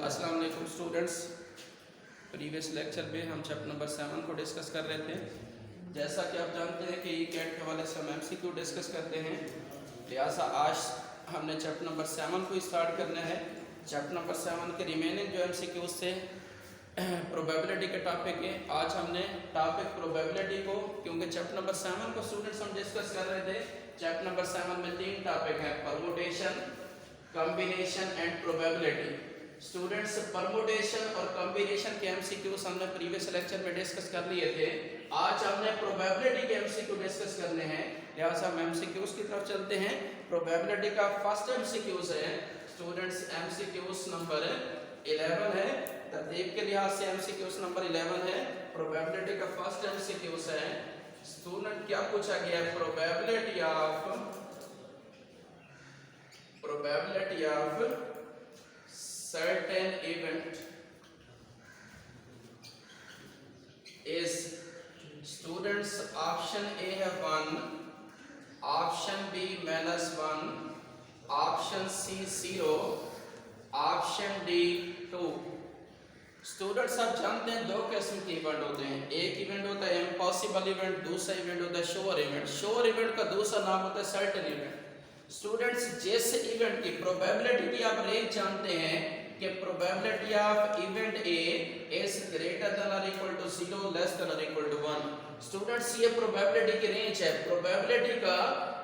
अस्सलाम वालेकुम students. Previous lecture में हम चैप्टर नंबर 7 को डिस्कस कर रहे थे। जैसा कि आप जानते हैं कि ई कैट के हवाले से हम एमसीक्यू डिस्कस करते हैं, लिहाजा आज हमने चैप्टर नंबर 7 को स्टार्ट करना है। चैप्टर नंबर 7 के रिमेनिंग जो एमसीक्यू से प्रोबेबिलिटी के टॉपिक है। आज हमने टॉपिक प्रोबेबिलिटी को, क्योंकि चैप्टर नंबर 7 को स्टूडेंट्स हम डिस्कस कर रहे थे। चैप्टर नंबर 7 में 3 टॉपिक हैं, permutation, combination and probability. Students permutation और कॉम्बिनेशन के एमसीक्यूज हमने प्रीवियस लेक्चर में डिस्कस कर लिए थे। आज हमने प्रोबेबिलिटी के एमसीक्यू डिस्कस करने हैं, लिहाजा हम एमसीक्यूज की तरफ चलते हैं। प्रोबेबिलिटी का फर्स्ट एमसीक्यूज है स्टूडेंट्स एमसीक्यूज नंबर 11 है। तरतीब के लिहाज से एमसीक्यूज नंबर 11 है। प्रोबेबिलिटी का फर्स्ट एमसीक्यूज है स्टूडेंट, क्या पूछा गया है? Probability of certain event is students option A है 1, option B -1, option C 0, option D 2। Students आप जानते हैं दो किस्म के इवेंट होते हैं। एक इवेंट होता है इम्पॉसिबल इवेंट, दूसरा इवेंट होता है श्योर इवेंट। श्योर इवेंट का दूसरा नाम होता है सर्टेन इवेंट। स्टूडेंट्स जिस इवेंट की प्रोबेबिलिटी की आप रेंज जानते हैं कि probability of event A is greater than और इक्वल टू 0 लेस देन और इक्वल टू 1। स्टूडेंट्स ये प्रोबेबिलिटी की रेंज है। प्रोबेबिलिटी का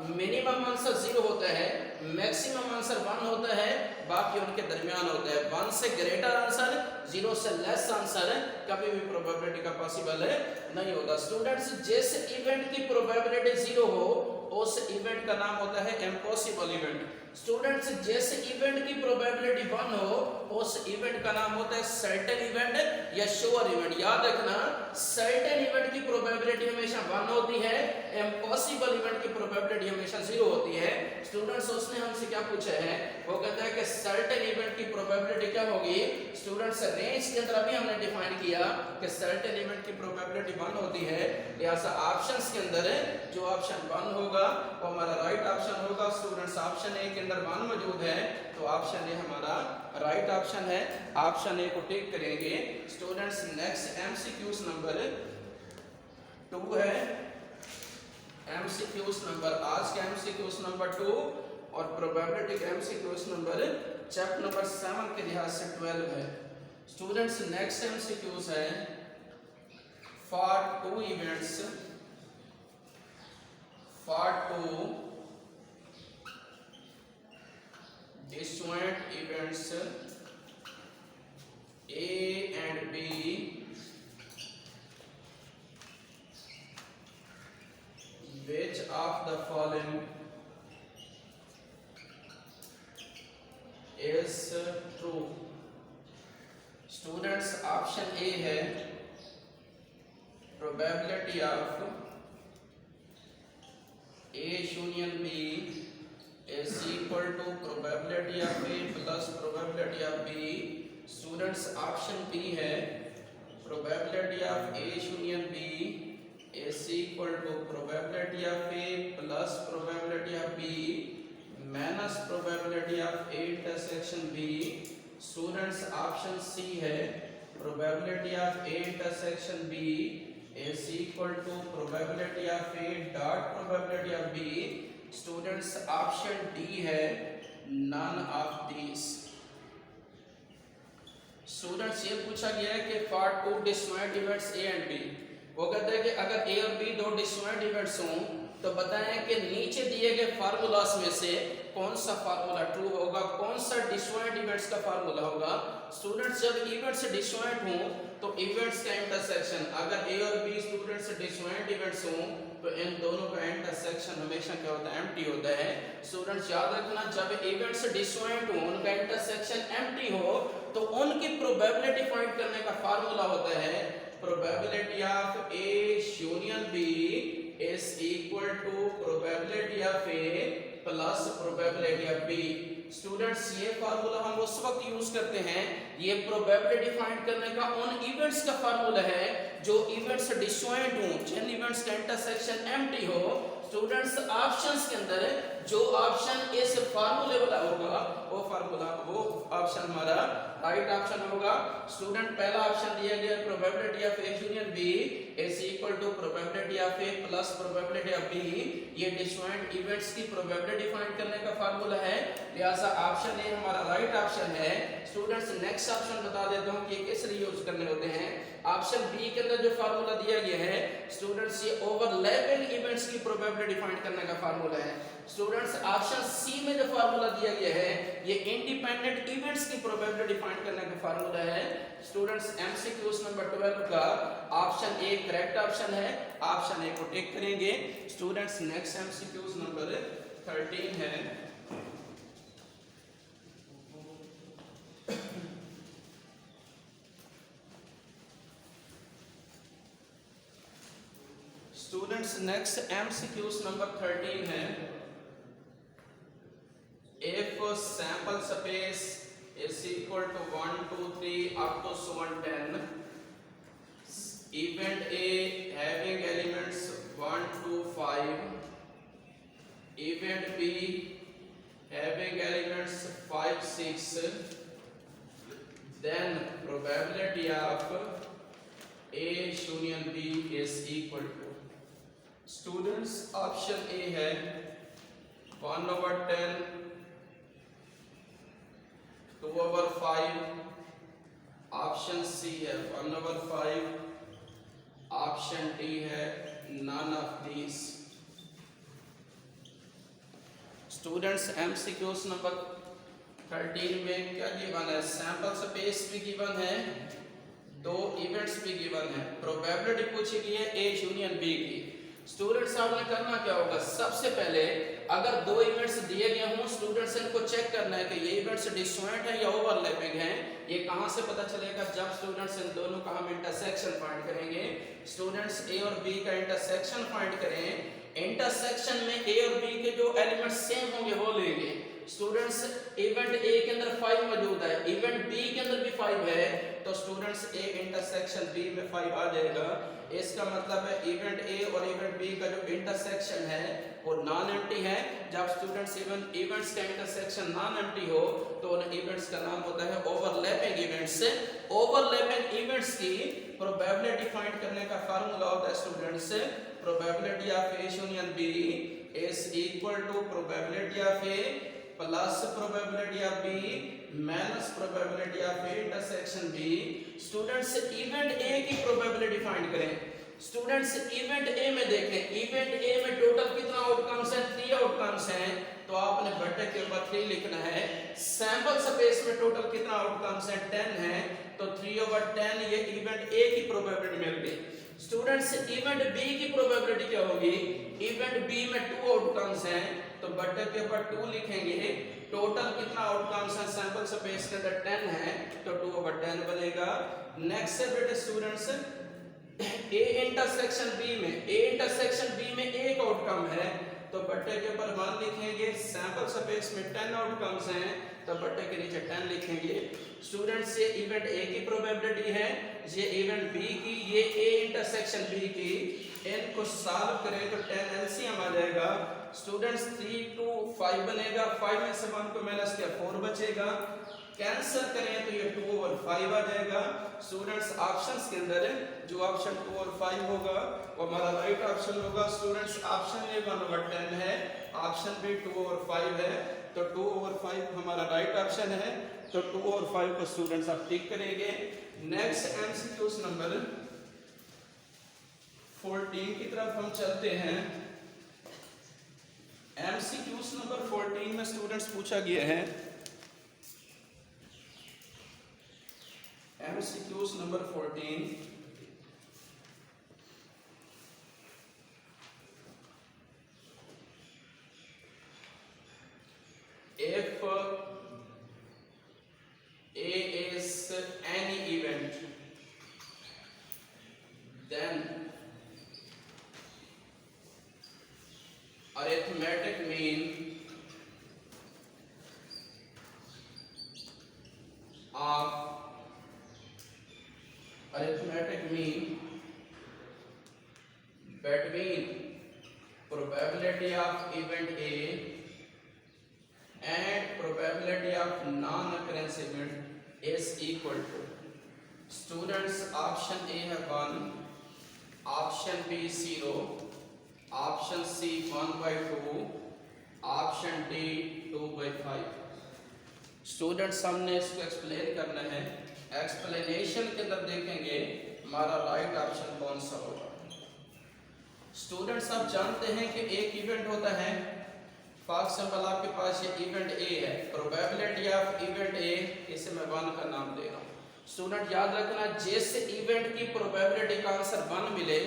मिनिमम आंसर 0 होता है, मैक्सिमम आंसर 1 होता है, बाकी उनके दरमियान होता है। 1 से ग्रेटर आंसर, 0 से लेस आंसर कभी भी प्रोबेबिलिटी का पॉसिबल नहीं होता। स्टूडेंट्स जिस इवेंट की प्रोबेबिलिटी 0 हो उस इवेंट का नाम होता है इम्पॉसिबल इवेंट। स्टूडेंट्स जिस इवेंट की प्रोबेबिलिटी 1 हो उस इवेंट का नाम होता है सर्टेन इवेंट या श्योर इवेंट। याद रखना, सर्टेन इवेंट की प्रोबेबिलिटी हमेशा 1 होती है, इम्पॉसिबल इवेंट की प्रोबेबिलिटी हमेशा 0 होती है। स्टूडेंट्स उसने हमसे क्या पूछा है? वो कहता है कि सर्टेन इवेंट की प्रोबेबिलिटी क्या होगी? स्टूडेंट्स रेंज के अंदर अभी हमने डिफाइन किया कि सर्टेन इवेंट की प्रोबेबिलिटी 1 होती है, लिहाजा ऑप्शंस के अंदर जो ऑप्शन 1 होगा वो हमारा राइट ऑप्शन होगा। स्टूडेंट्स ऑप्शन ए के अंदर 1 मौजूद है तो ऑप्शन ए हमारा राइट ऑप्शन है। ऑप्शन ए को टिक करेंगे। स्टूडेंट्स नेक्स्ट एमसीक्यूज नंबर 2 है। एमसीक्यूज नंबर आज का एमसीक्यूज नंबर 2 और प्रोबेबिलिटी का एमसीक्यूज नंबर चैप्टर नंबर 7 के लिहाज से 12 है। स्टूडेंट्स नेक्स्ट एमसीक्यूज है for 2 events, for 2 disjoint events A and B which of the following is true? Students option A है probability of A union B is equal to probability of A plus probability of B। Students option B है probability of A union B is equal to probability of A plus probability of B minus probability of A intersection B। Students option C है probability of A intersection B is equal to probability of A dot probability of B। Students option D है none of these। Students ये पूछा गया है कि for 2 disjoint events A and B, वो कहते हैं कि अगर A और B 2 disjoint events हों तो बताएं कि नीचे दिए गए फार्मूलास में से कौन सा फार्मूला ट्रू होगा, कौन सा डिसजॉइंट इवेंट्स का फार्मूला होगा। स्टूडेंट्स जब इवेंट्स डिसजॉइंट हों तो इवेंट्स का इंटरसेक्शन, अगर ए और बी स्टूडेंट्स डिसजॉइंट इवेंट्स हों तो इन दोनों का इंटरसेक्शन हमेशा क्या होता है? एम्प्टी होता है। स्टूडेंट्स याद रखना, जब इवेंट्स डिसजॉइंट हो, उनका इंटरसेक्शन एम्प्टी हो तो उनकी प्रोबेबिलिटी फाइंड करने का फार्मूला होता है probability of A union B is equal to probability of A plus probability of B। Students ये फार्मूला हम उस वक्त यूज करते हैं, ये प्रोबेबिलिटी फाइंड करने का उन इवेंट्स का फार्मूला है जो इवेंट्स डिसजॉइंट हो, जिन इवेंट्स का इंटरसेक्शन एम्प्टी हो। स्टूडेंट्स ऑप्शंस के अंदर जो ऑप्शन इस फार्मूले वाला होगा वो ऑप्शन हमारा राइट ऑप्शन होगा। स्टूडेंट पहला ऑप्शन दिया गया probability of A union B is equal to probability of A plus probability of B. ये डिसजॉइंट इवेंट्स की प्रोबेबिलिटी फाइंड करने का फार्मूला है, लिहाजा ऑप्शन ए हमारा राइट ऑप्शन है। स्टूडेंट्स नेक्स्ट ऑप्शन बता देता हूं कि किस लिए यूज करने होते हैं। ऑप्शन बी के अंदर जो फार्मूला दिया गया है स्टूडेंट्स, ये ओवरलैपिंग इवेंट्स की प्रोबेबिलिटी फाइंड करने का फार्मूला है। स्टूडेंट्स ऑप्शन सी में जो फार्मूला दिया गया है ये इंडिपेंडेंट इवेंट्स की प्रोबेबिलिटी फाइंड करने का फार्मूला है। स्टूडेंट्स एमसीक्यूज नंबर 12 का ऑप्शन ए करेक्ट ऑप्शन है, ऑप्शन ए को टिक करेंगे। स्टूडेंट्स नेक्स्ट एमसीक्यूज नंबर 13 है। स्टूडेंट्स नेक्स्ट एमसीक्यूज नंबर 13 है। If sample space is equal to 1 2 3 up to 10, event A having elements 1 2 5, event B having elements 5 6, then probability of A union B is equal to, students option A है 1/10, 2/5, option C है 1/5, option D है none of these. Students MCQs number 13 में क्या given है, sample space भी given है, दो events भी गिवन है, प्रोबेबिलिटी पूछी गई है ए यूनियन बी की। स्टूडेंट्स आपने करना क्या होगा, सबसे पहले अगर दो इवेंट्स दिए गए हों स्टूडेंट्स इनको चेक करना है कि ये इवेंट्स डिसजॉइंट है या ओवरलैपिंग है। ये कहां से पता चलेगा, जब स्टूडेंट्स इन दोनों का हम इंटरसेक्शन फाइंड करेंगे। स्टूडेंट्स ए और बी का इंटरसेक्शन फाइंड करें, इंटरसेक्शन में ए और बी के जो एलिमेंट्स सेम होंगे वो लेंगे। स्टूडेंट्स इवेंट ए के अंदर 5 मौजूद है, इवेंट बी के अंदर भी 5 है, तो स्टूडेंट्स ए इंटरसेक्शन बी में 5 आ जाएगा। इसका मतलब है इवेंट ए और इवेंट बी का जो इंटरसेक्शन है वो नॉन एम्प्टी है। जब स्टूडेंट्स इवेंट्स का इंटरसेक्शन नॉन एम्प्टी हो तो उन इवेंट्स का नाम होता है ओवरलैपिंग इवेंट्स। ओवरलैपिंग इवेंट्स की प्रोबेबिलिटी फाइंड करने का फार्मूला होता है students, probability of A union B is equal to probability of A plus probability of B minus probability of A intersection B. Students event A की probability find करें। Students event A में देखें, event A में total कितना outcomes हैं, 3 outcomes हैं, तो आपने बटे के ऊपर 3 लिखना है। सैंपल स्पेस में टोटल कितना आउटकम्स हैं, 10 है, तो 3/10 ये इवेंट ए की प्रोबेबिलिटी मिल गई। स्टूडेंट्स इवेंट बी की प्रोबेबिलिटी क्या होगी, इवेंट बी में 2 आउटकम्स हैं, तो बटे के ऊपर 2 लिखेंगे। टोटल कितना आउटकम्स हैं सैंपल स्पेस के अंदर 10 है, तो 2/10 बनेगा। नेक्स्ट है बेटे स्टूडेंट्स ए इंटरसेक्शन बी में एक आउटकम है, तो बट्टे के ऊपर 1 लिखेंगे। सैंपल स्पेस में 10 आउटकम्स हैं, तो बट्टे के नीचे 10 लिखेंगे। स्टूडेंट्स ये इवेंट ए की प्रोबेबिलिटी है, ये इवेंट बी की, ये ए इंटरसेक्शन बी की। इनको सॉल्व करें तो 10 एलसीएम आ जाएगा। स्टूडेंट्स 3 2 5 बनेगा, 5 में से 1 को माइनस किया 4 बचेगा। कैंसिल करें तो ये 2/5 आ जाएगा। स्टूडेंट्स ऑप्शंस के अंदर जो ऑप्शन 2 और 5 होगा वो हमारा राइट ऑप्शन होगा। स्टूडेंट्स ऑप्शन ए 1/10 है, ऑप्शन बी 2 और 5 है, तो 2 और 5 हमारा राइट ऑप्शन है, तो 2 और 5 को स्टूडेंट्स आप टिक करेंगे। नेक्स्ट एमसीक्यूज नंबर 14 की तरफ हम चलते हैं। एमसीक्यूज नंबर 14 में स्टूडेंट्स पूछा गया है, MCQs number 14, if A is any event, then arithmetic mean of between probability of event A and probability of non-occurrence event is equal to students option A है 1, option B 0, option C 1/2, option D 2/5। Students हमने इसको explain करना है। Explanation के अंदर देखेंगे हमारा right option कौन सा होगा। स्टूडेंट्स आप जानते हैं कि एक इवेंट होता है, फॉर एग्जाम्पल आपके पास ये इवेंट ए है, प्रोबेबिलिटी ऑफ इवेंट ए, इसे मैं 1 का नाम दे रहा हूँ। स्टूडेंट याद रखना, जिस इवेंट की प्रोबेबिलिटी का आंसर 1 मिले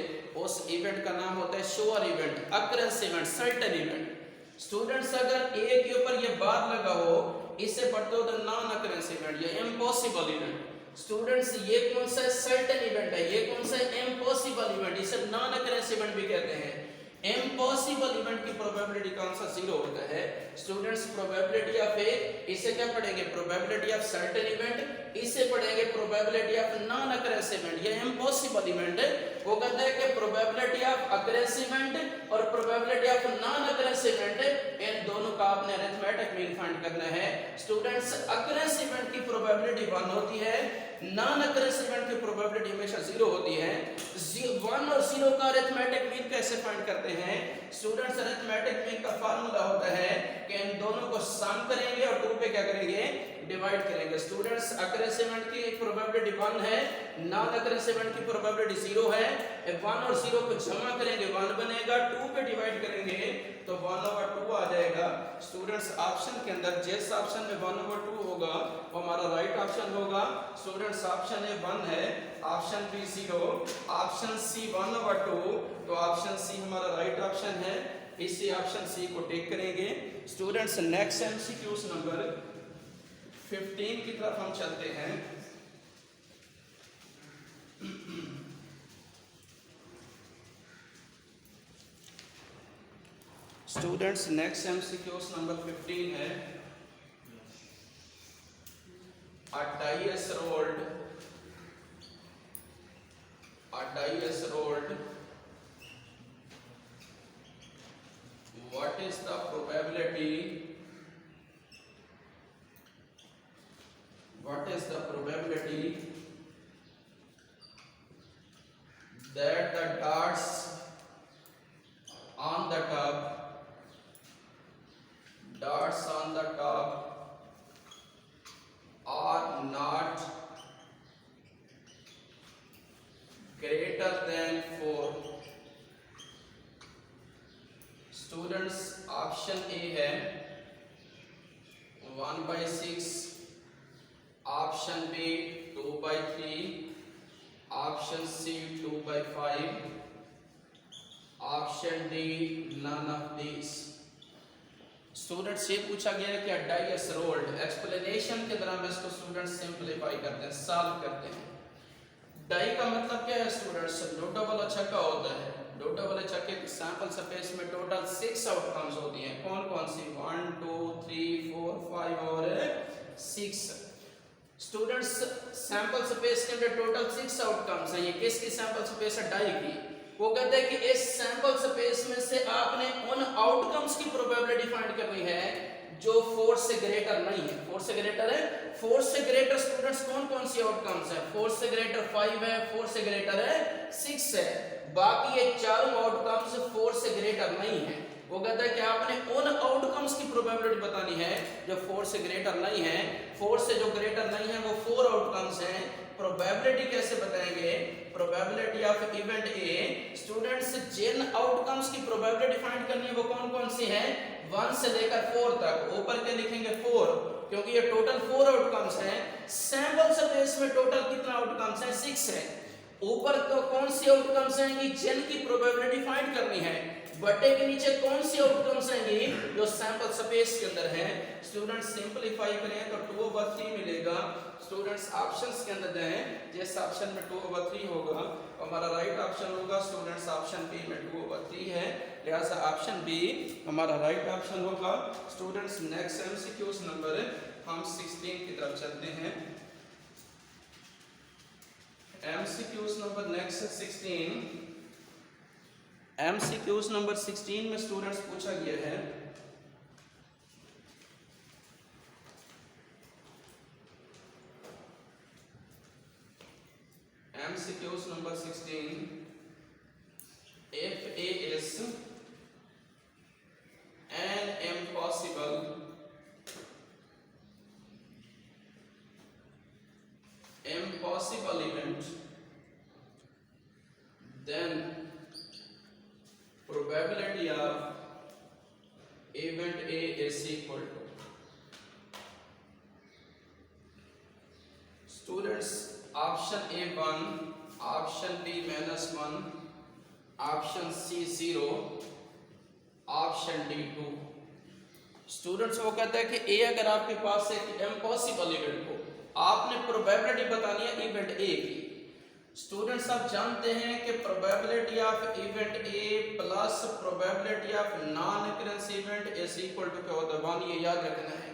उस इवेंट का नाम होता है sure event, occurrence event, certain event. Students अगर ए के ऊपर ये बार लगा हो इसे पढ़ते हो तो नॉन अकरेंस इवेंट या इम्पॉसिबल इवेंट। स्टूडेंट्स ये कौन सा सर्टेन इवेंट है, ये कौन सा इम्पॉसिबल इवेंट, इसे नॉन अकरेंस इवेंट भी कहते हैं। इम्पॉसिबल इवेंट की प्रोबेबिलिटी का आंसर 0 होता है। स्टूडेंट्स प्रोबेबिलिटी ऑफ ए, इसे क्या पढ़ेंगे, प्रोबेबिलिटी ऑफ सर्टेन इवेंट, इसे पढ़ेंगे probability of non occurrence event या इम्पॉसिबल इवेंट। वो कहते हैं कि प्रोबेबिलिटी ऑफ अकरेंस इवेंट और probability of non occurrence event, इन दोनों का आपने अरिथमेटिक मीन फाइंड करना है। स्टूडेंट्स अकरेंस इवेंट की प्रोबेबिलिटी 1 होती है, नॉन अकरेंस इवेंट की प्रोबेबिलिटी हमेशा 0 होती है। 1 और 0 का अरिथमेटिक मीन कैसे फाइंड करते हैं? स्टूडेंट्स अरिथमेटिक मीन का फार्मूला होता है कि इन दोनों को सम करेंगे और 2 पे क्या करेंगे, डिवाइड करेंगे। स्टूडेंट्स अकरेंस इवेंट की प्रोबेबिलिटी 1 है, नॉन अकरेंस इवेंट की प्रोबेबिलिटी 0 है। 1 और 0 को जमा करेंगे 1 बनेगा, 2 पे डिवाइड करेंगे तो 1/2 आ जाएगा। स्टूडेंट्स ऑप्शन के अंदर जिस ऑप्शन में 1/2 होगा वो हमारा राइट ऑप्शन होगा। स्टूडेंट्स ऑप्शन ए 1 है, ऑप्शन बी 0, ऑप्शन सी 1/2, तो ऑप्शन सी हमारा राइट ऑप्शन है। इसी ऑप्शन सी को टिक करेंगे। स्टूडेंट्स नेक्स्ट एमसीक्यूज नंबर 15 की तरफ हम चलते हैं। स्टूडेंट्स नेक्स्ट एमसीक्यूज नंबर 15 है, a dice rolled, what is the probability that the darts on the top are not greater than 4? Students option A है 1/6, option B 2/3, option C 2/5, option D none of this. Students ये पूछा गया है कि dice rolled, explanation के दौरान इसको students simplify करते हैं, सॉल्व करते हैं। डाई का मतलब क्या है स्टूडेंट्स, लूडो वाला छक्का होता है। लूडो वाले छक्के की सैंपल स्पेस में टोटल 6 आउटकम्स होती हैं। कौन कौन सी, 1 2 3 4 5 और 6। स्टूडेंट्स सैंपल स्पेस के अंदर टोटल 6 आउटकम्स हैं। ये किसकी सैंपल स्पेस है, डाई की। वो कहते हैं कि इस सैंपल स्पेस में से आपने उन आउटकम्स की प्रोबेबिलिटी फाइंड करनी है जो 4 से ग्रेटर नहीं है। 4 से ग्रेटर है, 4 से ग्रेटर स्टूडेंट्स कौन कौन सी आउटकम्स है, 4 से ग्रेटर 5 है, 4 से ग्रेटर है 6 है। बाकी ये चारों आउटकम्स 4 से ग्रेटर नहीं है। वो कहता है कि आपने उन आउटकम्स की प्रोबेबिलिटी बतानी है जो 4 से ग्रेटर नहीं है। 4 से जो ग्रेटर नहीं है वो 4 आउटकम्स हैं। प्रोबेबिलिटी कैसे बताएंगे, probability of event A. Students जिन आउटकम्स की प्रोबेबिलिटी फाइंड करनी है वो कौन कौन सी है, 1 से लेकर 4 तक। ऊपर के लिखेंगे 4 क्योंकि ये टोटल 4 आउटकम्स हैं। सैंपल स्पेस में टोटल कितना आउटकम्स हैं, 6 है। ऊपर तो कौन सी आउटकम्स हैं जिनकी प्रोबेबिलिटी फाइंड करनी है, बटे के नीचे कौन सी आउटकम्स हैं जो सैंपल स्पेस के अंदर हैं। स्टूडेंट्स सिंपलीफाई करें तो 2/3 मिलेगा। स्टूडेंट्स ऑप्शंस के अंदर जाएं, जिस ऑप्शन में 2/3 होगा हमारा राइट ऑप्शन होगा। स्टूडेंट्स ऑप्शन बी में 2/3 है, लिहाजा ऑप्शन बी हमारा राइट ऑप्शन होगा। स्टूडेंट्स नेक्स्ट एमसीक्यूज नंबर हम 16 की तरफ चलते हैं। MCQs number next 16, MCQs number 16 में स्टूडेंट्स पूछा गया है MCQs number 16. If A is an impossible event, then probability of event A is equal to, students, option A 1, option B -1, option C 0, option D 2। Students वो कहता है कि ए अगर आपके पास एक इम्पॉसिबल इवेंट हो, आपने प्रोबेबिलिटी बतानी है इवेंट ए की। स्टूडेंट्स आप जानते हैं कि probability of event A plus probability of non occurrence event is equal to क्या होता है 1, ये याद रखना है।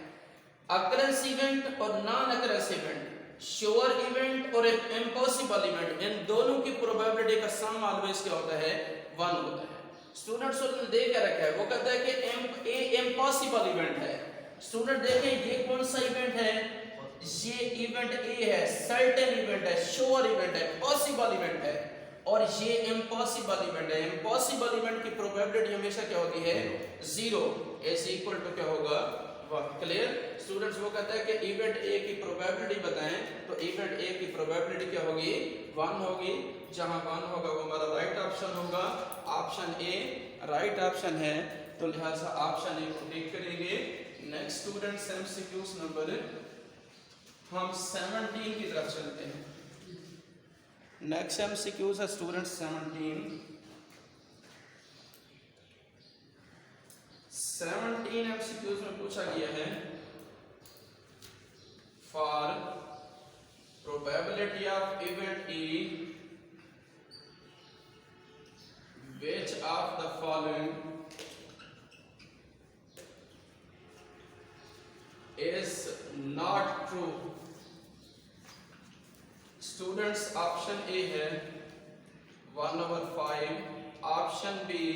अकरेंस इवेंट और non occurrence event, sure event और इम्पॉसिबल इवेंट, इन दोनों की प्रोबेबिलिटी का सम ऑलवेज क्या होता है 1 होता है। स्टूडेंट्स ने दे क्या रखा है, वो कहता है कि ए इम्पॉसिबल इवेंट है। स्टूडेंट देखें ये कौन सा इवेंट है, ये इवेंट ए है, सर्टेन इवेंट है, श्योर इवेंट है, पॉसिबल इवेंट है, और ये इम्पॉसिबल इवेंट है। इम्पॉसिबल इवेंट की प्रोबेबिलिटी हमेशा क्या होती है 0, इज इक्वल टू क्या होगा 1। क्लियर स्टूडेंट्स, वो कहता है कि इवेंट ए की प्रोबेबिलिटी बताएं, तो इवेंट ए की प्रोबेबिलिटी क्या होगी 1 होगी। जहां 1 होगा वो हमारा राइट ऑप्शन होगा, ऑप्शन ए राइट ऑप्शन है, तो लिहाजा ऑप्शन ए को टिक करेंगे। नेक्स्ट स्टूडेंट्स एमसीक्यूज नंबर हम 17 की तरफ चलते हैं। नेक्स्ट एमसीक्यूज है स्टूडेंट्स 17 एमसीक्यूज में पूछा गया है for probability of event E which of the following is not true। Students option A है 1/5, option B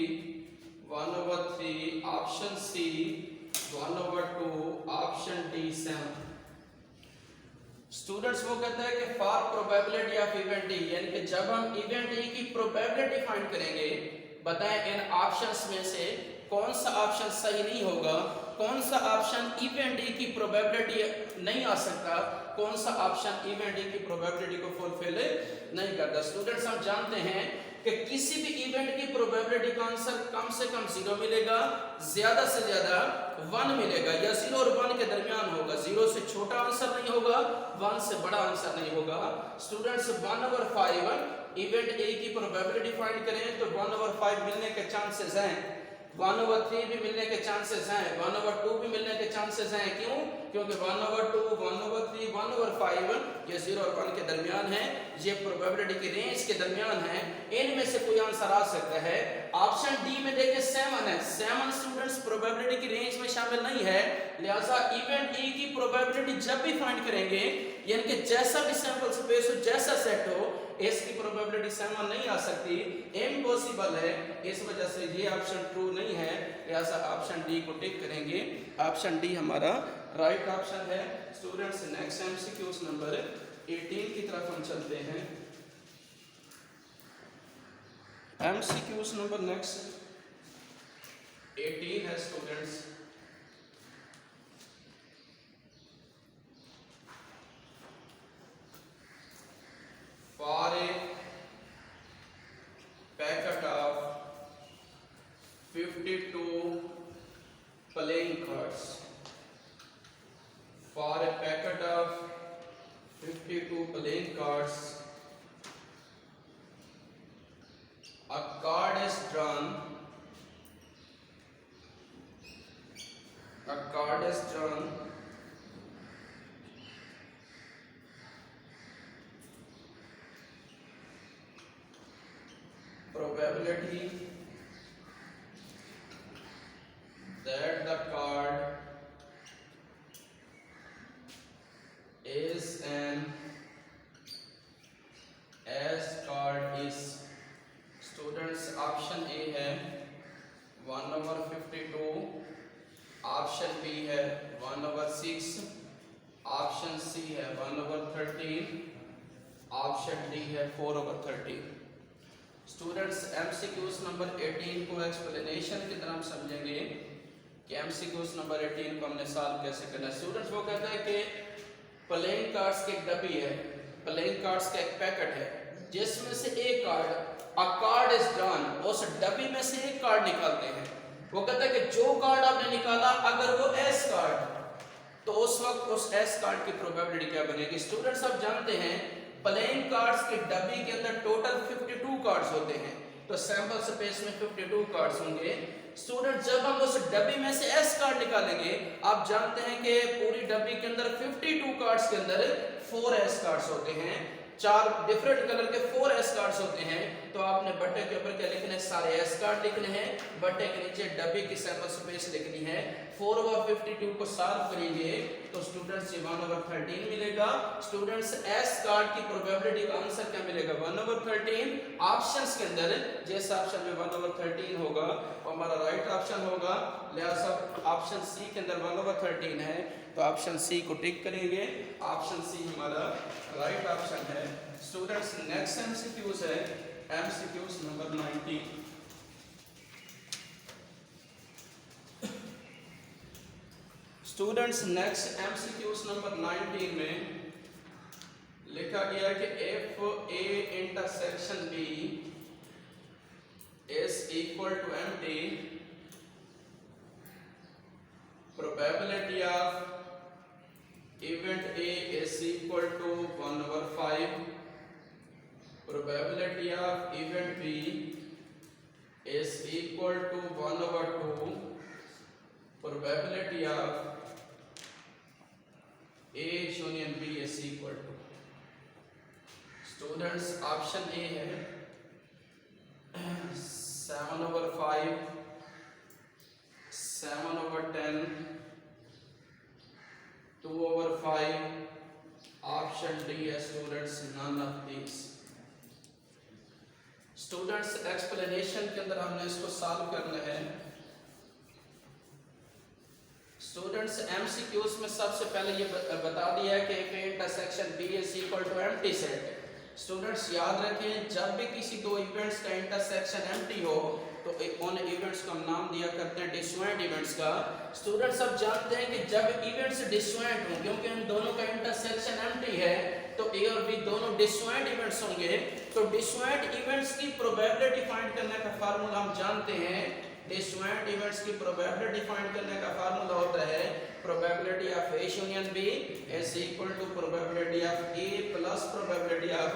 1/3, option C 1/2, option D 7। Students वो कहता है कि for probability of event E, यानी कि जब हम इवेंट ई की प्रोबेबिलिटी फाइंड करेंगे, बताएं इन ऑप्शंस में से कौन सा ऑप्शन सही नहीं होगा, कौन सा ऑप्शन इवेंट ई की प्रोबेबिलिटी नहीं आ सकता, कौन सा ऑप्शन इवेंट ई की प्रोबेबिलिटी को फुलफिल नहीं करता। स्टूडेंट्स हम जानते हैं कि किसी भी इवेंट की प्रोबेबिलिटी का आंसर कम से कम 0 मिलेगा, ज्यादा से ज्यादा 1 मिलेगा, या 0 और 1 के दरमियान होगा। 0 से छोटा आंसर नहीं होगा, 1 से बड़ा आंसर नहीं होगा। स्टूडेंट्स 1/5 इवेंट ए की प्रोबेबिलिटी फाइंड करें तो 1/5 मिलने के चांसेस हैं, 1/3 भी मिलने के चांसेस हैं, 1/2 भी मिलने के चांसेस हैं। क्यों? क्योंकि 1/2, 1/3, 1/5 ये 0 और 1 के दरमियान है, ये प्रोबेबिलिटी की रेंज के दरमियान है। इनमें से कोई आंसर आ सकता है। ऑप्शन डी में देखिए 7 है, 7 स्टूडेंट्स प्रोबेबिलिटी की रेंज में शामिल नहीं है, लिहाजा इवेंट ए की प्रोबेबिलिटी जब भी फाइंड करेंगे, यानी कि जैसा भी सैंपल स्पेस हो, जैसा सेट हो, इसकी प्रोबेबिलिटी 7 नहीं आ सकती, इम्पॉसिबल है। इस वजह से ये ऑप्शन ट्रू नहीं है, लिहाजा ऑप्शन डी को टिक करेंगे। ऑप्शन डी हमारा राइट ऑप्शन है। स्टूडेंट्स नेक्स्ट एमसीक्यूज नंबर 18 की तरफ हम चलते हैं। एमसीक्यूज नंबर नेक्स्ट 18 है students. For a packet of 52 playing cards, for a packet of 52 playing cards, a card is drawn. A card is drawn. Probability that the card is an as card is। Students option A है 1/52, option B है 1/6, option C है 1/13, option D है 4/13। Students MCQs number 18 को explanation की तरह हम समझेंगे कि एमसीक्यूज नंबर 18 को हमने सॉल्व कैसे करना है। स्टूडेंट्स वो कहता है कि प्लेइंग कार्ड्स की एक डब्बी है, प्लेइंग कार्ड्स का एक पैकेट है जिसमें से एक कार्ड इज ड्रॉन, उस डब्बी में से एक कार्ड निकालते हैं। वो कहता है कि जो कार्ड आपने निकाला अगर वो एस कार्ड, तो उस वक्त उस एस कार्ड की प्रोबेबिलिटी क्या बनेगी। स्टूडेंट्स आप जानते हैं प्लेइंग कार्ड्स की डब्बी के अंदर टोटल 52 कार्ड्स होते हैं, तो सैंपल स्पेस में 52 कार्ड्स होंगे। स्टूडेंट जब हम उस डब्बी में से एस कार्ड निकालेंगे, आप जानते हैं कि पूरी डब्बी के अंदर 52 कार्ड्स के अंदर 4 एस कार्ड्स होते हैं, 4 डिफरेंट कलर के 4 एस कार्ड्स होते हैं। तो आपने बट्टे के ऊपर क्या लिखना है, सारे एस कार्ड लिखने हैं, बट्टे के नीचे डब्बी की सैंपल स्पेस लिखनी है। 4/52 को सॉल्व करेंगे तो स्टूडेंट्स 1/13 मिलेगा। स्टूडेंट्स एस कार्ड की प्रोबेबिलिटी का आंसर क्या मिलेगा, 1/13। ऑप्शंस के अंदर जिस ऑप्शन में 1/13 होगा वो हमारा राइट ऑप्शन होगा, लिहाजा ऑप्शन सी के अंदर 1/13 है, तो ऑप्शन सी को टिक करेंगे। ऑप्शन सी हमारा राइट ऑप्शन है। स्टूडेंट्स नेक्स्ट एमसीक्यूज है MCQs number 19। Students next MCQs number 19 में लिखा गया कि if A intersection B is equal to empty, probability of event A is equal to 1/5, probability of event B is equal to 1/2, probability of A union B is equal to, students option A है 7/5, 7/10, 2/5, option D है students none of these. Students explanation के अंदर हमने इसको solve करना है। Students MCQs में सबसे पहले ये बता दिया है कि intersection B is equal to empty set. Students याद रखें जब भी किसी दो इवेंट्स का इंटरसेक्शन एम्प्टी हो तो उन इवेंट्स को हम नाम दिया करते हैं डिसजॉइंट इवेंट्स का। स्टूडेंट्स अब जानते हैं कि जब इवेंट्स डिसजॉइंट हों, क्योंकि उन दोनों का इंटरसेक्शन एम्प्टी है तो ए और बी दोनों डिसजॉइंट इवेंट्स होंगे। तो डिसजॉइंट इवेंट्स की प्रोबेबिलिटी फाइंड करने का फार्मूला हम जानते हैं। डिसजॉइंट इवेंट्स की प्रोबेबिलिटी फाइंड करने का फार्मूला होता है probability of A union B is equal to probability of A plus probability of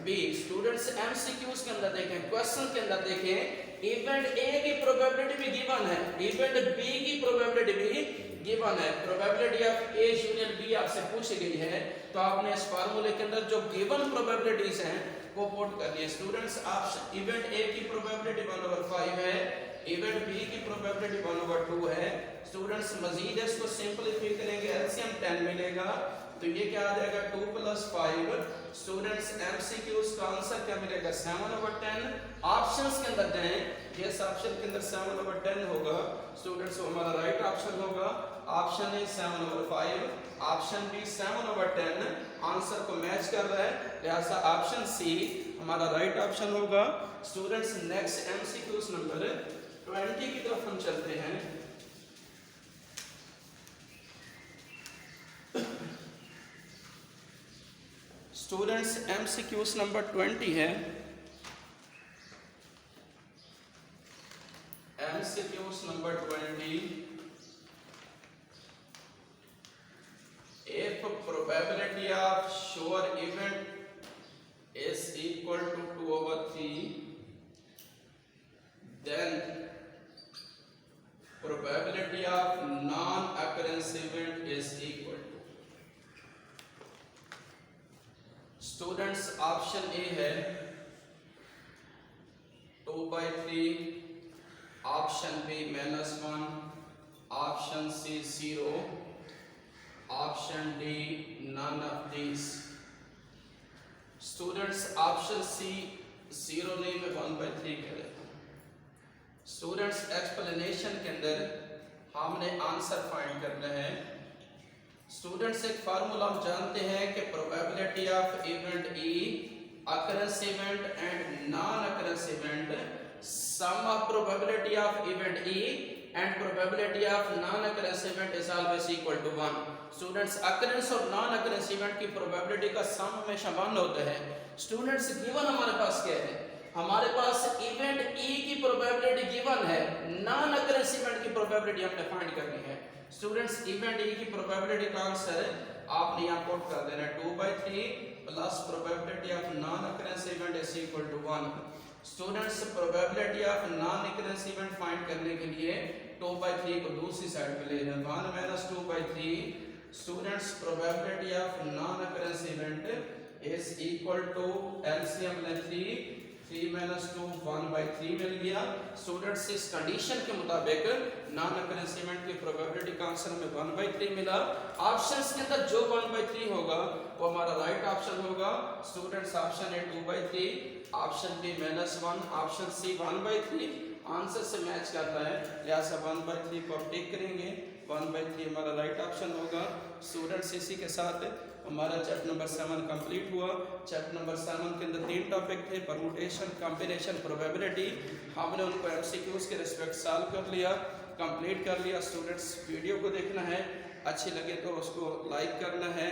B. Students MCQs के अंदर देखें, क्वेश्चन के अंदर देखें, इवेंट ए की प्रोबेबिलिटी भी गिवन है, इवेंट बी की प्रोबेबिलिटी भी गिवन है, probability of A union B आपसे पूछी गई है, तो आपने इस फार्मूले के अंदर जो गिवन प्रोबेबिलिटीज हैं वो पुट करनी है। स्टूडेंट्स ऑप्शन इवेंट ए की प्रोबेबिलिटी 1/5 है, इवेंट बी की प्रोबेबिलिटी 1/2 है। स्टूडेंट्स मजीद इसको सिंपलीफाई करेंगे, एलसीएम 10 मिलेगा, तो ये क्या आ जाएगा 2 + 5। स्टूडेंट्स एमसीक्यूज का आंसर क्या मिलेगा 7/10। ऑप्शंस के अंदर दें, जिस ऑप्शन के अंदर 7/10 होगा स्टूडेंट्स वो हमारा राइट ऑप्शन होगा। Option A 7/5, option B 7/10 answer को मैच कर रहा है, लिहाजा ऑप्शन सी हमारा राइट ऑप्शन होगा। स्टूडेंट्स नेक्स्ट एमसीक्यूज नंबर 20 की तरफ हम चलते हैं। स्टूडेंट्स एमसीक्यूज नंबर 20 है MCQs number 20। If probability of sure event is equal to 2/3, then probability of non-occurrence event is equal to, students option A है 2/3, option B -1, option C 0, option D none of these. Students option C 0 नहीं, मैं 1/3 कह देता हूं। Students explanation के अंदर हमने answer find करना है स्टूडेंट्स एक फार्मूला हम जानते हैं कि probability of event E, occurrence event and non-occurrence event, sum of probability of event E and probability of non-occurrence event is always equal to 1. Students occurrence और non-occurrence event की probability का sum हमेशा 1 होता है। स्टूडेंट्स गिवन हमारे पास क्या है? हमारे पास इवेंट E की probability गिवन है, non-occurrence event की probability हमने फाइंड करनी है। स्टूडेंट्स इवेंट E की probability का आंसर आपने यहाँ पुट कर देना है 2/3 plus probability of non occurrence event is equal to 1। Students probability of non occurrence event find करने के लिए 2/3 को दूसरी साइड पे ले जाएं, 1 minus 2/3। Students probability of non occurrence event is equal to LCM ले 3 माइनस 2 1/3 मिल गया। स्टूडेंट्स इस कंडीशन के मुताबिक नॉन अकरेंस इवेंट की प्रोबेबिलिटी का आंसर हमें 1/3 मिला। ऑप्शंस के अंदर जो 1/3 होगा वो हमारा राइट ऑप्शन होगा। Students option a 2/3, option B -1, option c 1/3 answer से मैच करता है, लिहाजा 1/3 को हम टिक करेंगे, 1/3 हमारा राइट ऑप्शन होगा। स्टूडेंट्स इसी के साथ हमारा चैप्टर नंबर 7 कंप्लीट हुआ। चैप्टर नंबर 7 के अंदर 3 टॉपिक थे, परम्यूटेशन, कॉम्बिनेशन, प्रोबेबिलिटी। हमने उनको एमसीक्यूज के रिस्पेक्ट सॉल्व कर लिया, कंप्लीट कर लिया। स्टूडेंट्स वीडियो को देखना है, अच्छी लगे तो उसको लाइक करना है,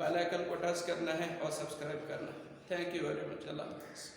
बेल आइकन को टच करना है और सब्सक्राइब करना है। Thank you very much. अल्लाह हाफ़िज़।